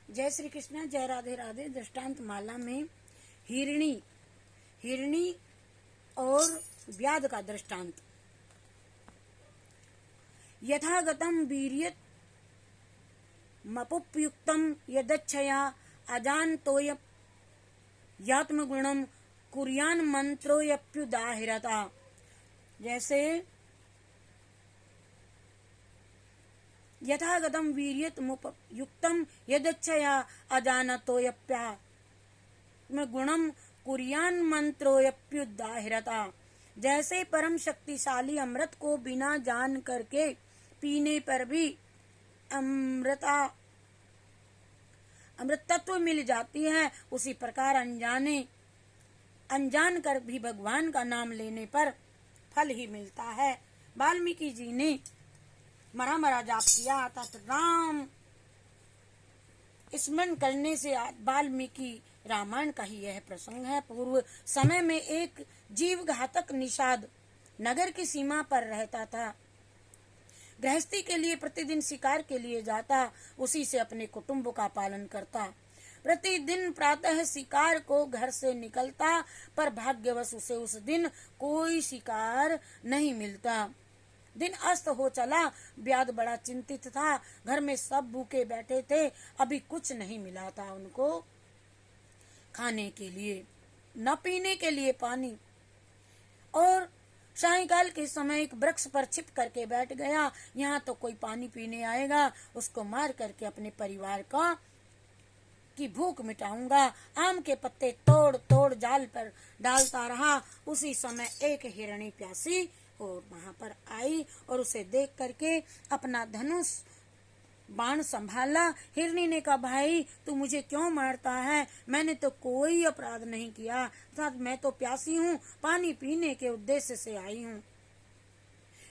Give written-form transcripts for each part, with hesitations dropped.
जय श्री कृष्ण, जय राधे राधे। दृष्टांत माला में हिरणी और व्याध का दृष्टांत। यथागतम वीर्यत मपुपयुक्तम यदच्छया अजानतोय यात्मगुणम कुर्यान मंत्रोयप्युदाहिरता। जैसे यथागतम वीर्यत मुपयुक्तम यदच्छया अजानतोयप्या गुणम कुर्यान मंत्रोयप्युदाहिरता। जैसे परम शक्तिशाली अमृत को बिना जान करके पीने पर भी अमृत तत्व मिल जाती है, उसी प्रकार अनजान कर भी भगवान का नाम लेने पर फल ही मिलता है। वाल्मीकि जी ने मरा जाप किया तथा राम स्मरण करने से वाल्मीकि रामायण का ही यह प्रसंग है। पूर्व समय में एक जीव घातक निषाद नगर की सीमा पर रहता था। गृहस्थी के लिए प्रतिदिन शिकार के लिए जाता, उसी से अपने कुटुंब का पालन करता। प्रतिदिन प्रातः शिकार को घर से निकलता, पर भाग्यवश उसे उस दिन कोई शिकार नहीं मिलता। दिन अस्त हो चला, व्याध बड़ा चिंतित था। घर में सब भूखे बैठे थे, अभी कुछ नहीं मिला था उनको खाने के लिए, न पीने के लिए पानी। और सायंकाल के समय एक वृक्ष पर छिप करके बैठ गया। यहाँ तो कोई पानी पीने आएगा, उसको मार करके अपने परिवार की भूख मिटाऊंगा। आम के पत्ते तोड़ तोड़ जाल पर डालता रहा। उसी समय एक हिरणी प्यासी और वहां पर आई और उसे देख करके अपना धनुष बाण संभाला। हिरणी ने कहा, भाई तू मुझे क्यों मारता है? मैंने तो कोई अपराध नहीं किया, मैं तो प्यासी हूँ, पानी पीने के उद्देश्य से आई हूँ।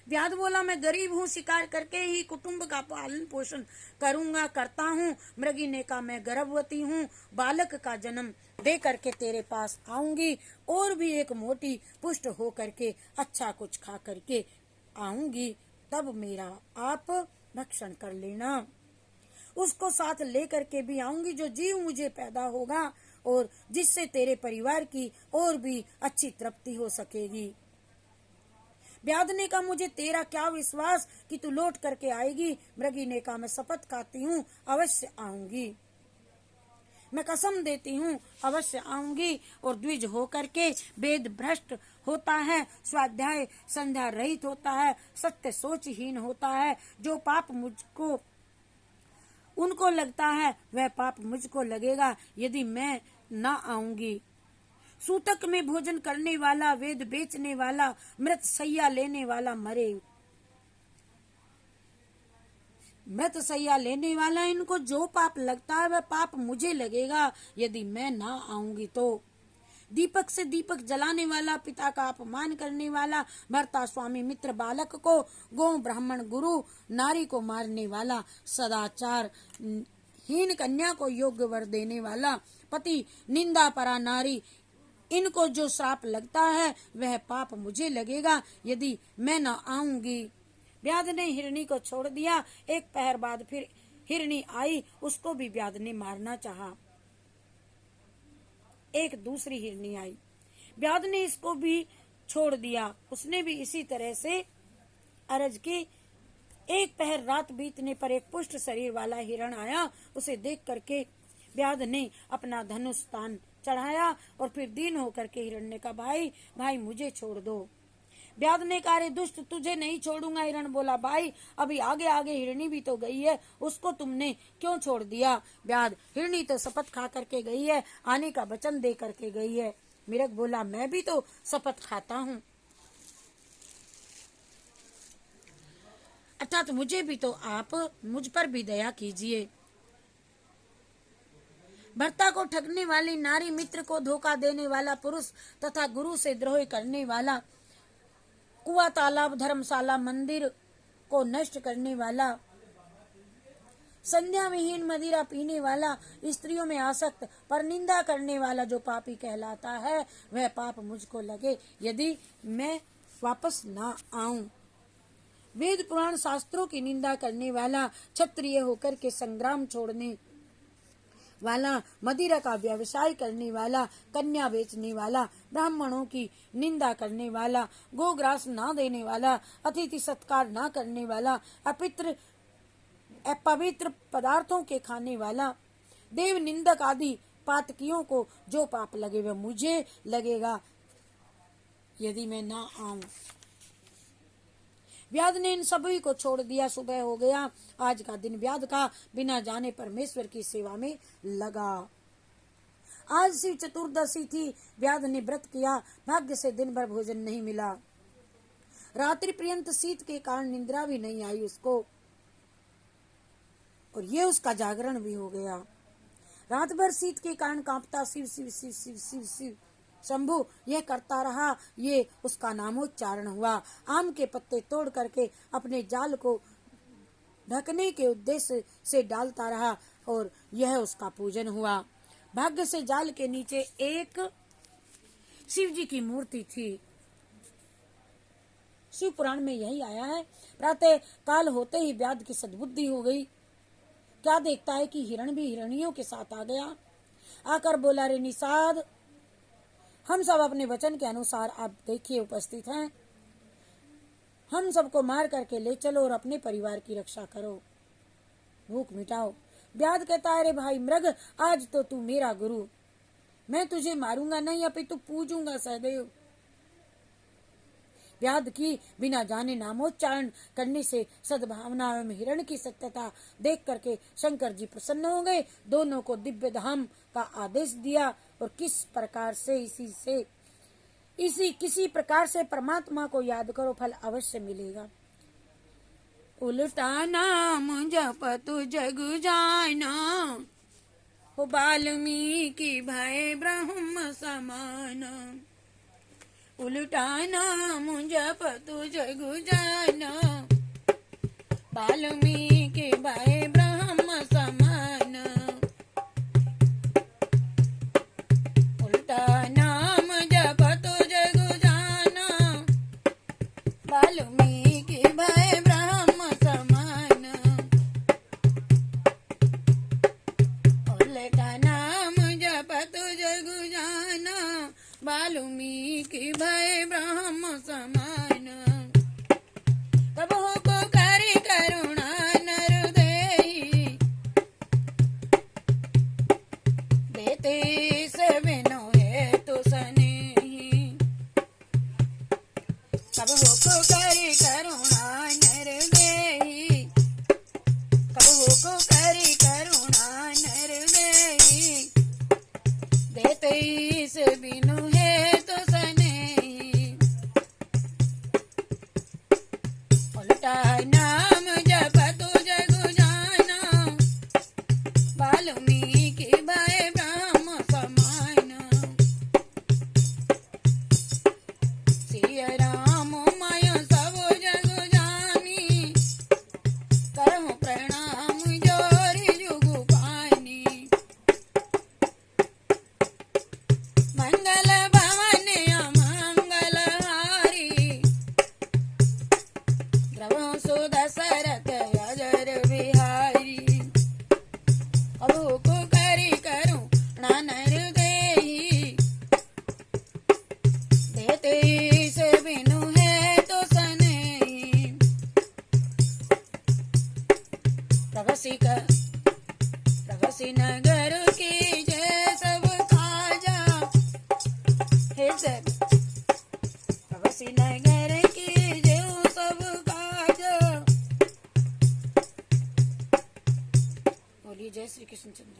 व्याध बोला, मैं गरीब हूँ, शिकार करके ही कुटुंब का पालन पोषण करता हूँ। मृगी ने कहा, मैं गर्भवती हूँ, बालक का जन्म दे करके तेरे पास आऊंगी और भी एक मोटी पुष्ट हो करके अच्छा कुछ खा करके आऊंगी, तब मेरा आप भक्षण कर लेना। उसको साथ ले करके भी आऊंगी, जो जीव मुझे पैदा होगा और जिससे तेरे परिवार की और भी अच्छी तृप्ति हो सकेगी। व्याध ने कहा, मुझे तेरा क्या विश्वास कि तू लौट करके आएगी? मृगी ने कहा, मैं शपथ खाती हूँ, अवश्य आऊंगी, मैं कसम देती हूँ, अवश्य आऊंगी। और द्विज हो करके वेद भ्रष्ट होता है, स्वाध्याय संध्या रहित होता है, सत्य सोचहीन होता है। जो पाप उनको लगता है वह पाप मुझको लगेगा यदि मैं न आऊंगी। सूतक में भोजन करने वाला, वेद बेचने वाला, मृत सैया लेने वाला, इनको जो पाप लगता है वह पाप मुझे लगेगा यदि मैं ना आऊंगी तो। दीपक से दीपक जलाने वाला, पिता का अपमान करने वाला, भर्ता स्वामी मित्र बालक को, गौ ब्राह्मण गुरु नारी को मारने वाला, सदाचार हीन कन्या को योग्य वर देने वाला, पति निंदा परा नारी, इनको जो श्राप लगता है वह पाप मुझे लगेगा यदि मैं न आऊंगी। व्याध ने हिरणी को छोड़ दिया। एक पहर बाद फिर हिरणी आई, उसको भी व्याध ने मारना चाहा। एक दूसरी हिरणी आई, व्याध ने इसको भी छोड़ दिया, उसने भी इसी तरह से अरज की। एक पहर रात बीतने पर एक पुष्ट शरीर वाला हिरण आया। उसे देख करके व्याध ने अपना धनुष तान चढ़ाया और फिर दीन होकर के हिरण ने कहा, भाई मुझे छोड़ दो। व्याध ने कहा, अरे दुष्ट, तुझे नहीं छोड़ूंगा। हिरण बोला, भाई अभी आगे आगे हिरणी भी तो गई है, उसको तुमने क्यों छोड़ दिया? व्याध, हिरणी तो शपथ खा करके गई है, आने का वचन दे करके गई है। मिरग बोला, मैं भी तो शपथ खाता हूँ, अर्थात मुझे भी तो आप मुझ पर भी दया कीजिए। भर्ता को ठगने वाली नारी, मित्र को धोखा देने वाला पुरुष तथा गुरु से द्रोह करने वाला, कुआं तालाब धर्मशाला मंदिर को नष्ट करने वाला, संध्या विहीन मदिरा पीने वाला, स्त्रियों में आसक्त पर निंदा करने वाला जो पापी कहलाता है, वह पाप मुझको लगे यदि मैं वापस ना आऊं। वेद पुराण शास्त्रों की निंदा करने वाला, क्षत्रिय होकर के संग्राम छोड़ने वाला, मदिरा का व्यवसाय करने वाला, कन्या बेचने वाला, ब्राह्मणों की निंदा करने वाला, गोग्रास ना देने वाला, अतिथि सत्कार ना करने वाला, अपवित्र पदार्थों के खाने वाला, देव निंदक आदि पातकियों को जो पाप लगे वह मुझे लगेगा यदि मैं ना आऊं। व्याध ने इन सभी को छोड़ दिया। सुबह हो गया। आज का दिन व्याध का बिना जाने परमेश्वर की सेवा में लगा। आज शिव चतुर्दशी थी। व्याध ने व्रत किया। भाग्य से दिन भर भोजन नहीं मिला। रात्रि पर्यंत शीत के कारण निंद्रा भी नहीं आई उसको, और ये उसका जागरण भी हो गया। रात भर शीत के कारण कांपता शिव शिव शिव शिव शिव शिव शंभु यह करता रहा। ये उसका नामोच्चारण हुआ। आम के पत्ते तोड़ करके अपने जाल को ढकने के उद्देश्य से डालता रहा, और यह उसका पूजन हुआ। भाग्य से जाल के नीचे एक शिव जी की मूर्ति थी। शिव पुराण में यही आया है। प्रातः काल होते ही व्याध की सद्बुद्धि हो गई। क्या देखता है कि हिरण भी हिरणियों के साथ आ गया। आकर बोला, रे निषाद, हम सब अपने वचन के अनुसार आप देखिए उपस्थित हैं। हम सबको मार करके ले चलो और अपने परिवार की रक्षा करो, भूख मिटाओ। व्याध कहता है, रे भाई मृग, आज तो तू मेरा गुरु, मैं तुझे मारूंगा नहीं, अपितु पूजूंगा सदैव। व्याध की बिना जाने नामोच्चारण करने से सद्भावना एवं हिरण की सत्यता देख करके शंकर जी प्रसन्न हो गए। दोनों को दिव्य धाम का आदेश दिया, और किस प्रकार से किसी प्रकार से परमात्मा को याद करो, फल अवश्य मिलेगा। उल्टा नाम जपतु जग जाना, हो वाल्मीकि भय ब्रह्म समान। उल्टा नाम जपतु जग जाना, वाल्मीकि भय ब्रह्म समान। उल्टा नाम जपतु जग जाना, वाल्मीकि भय ब्रह्म समान। उल्टा नाम जपतु जग जाना, वाल्मीकि भय ब्रह्म समान। प्रभु को करि करुणा नर देहि, देते से बिनु हेतु सनेहि। प्रभु को करि करुणा नर देहि, प्रभु को करि करुणा नर देहि, देते से बिनु हेतु सनेहि। उल्टा नाम जपतु जग जाना, वाल्मीकि भय ब्रह्म समान। सिय राम मय सब जग जानी, करहु प्रणाम जोरि जुगु पानी। मंगल भवन अमंगल हारी, द्रवहु सुदशरथ अजर बिहारी। प्रभु को करि करुणा नर देहि, देते से बिनु हेतु सनेहि। प्रभसी नगर की जय सब काजा, हे सब प्रभसी नगर की जय सब काजा। बोलिए जय श्री कृष्ण चंद्र।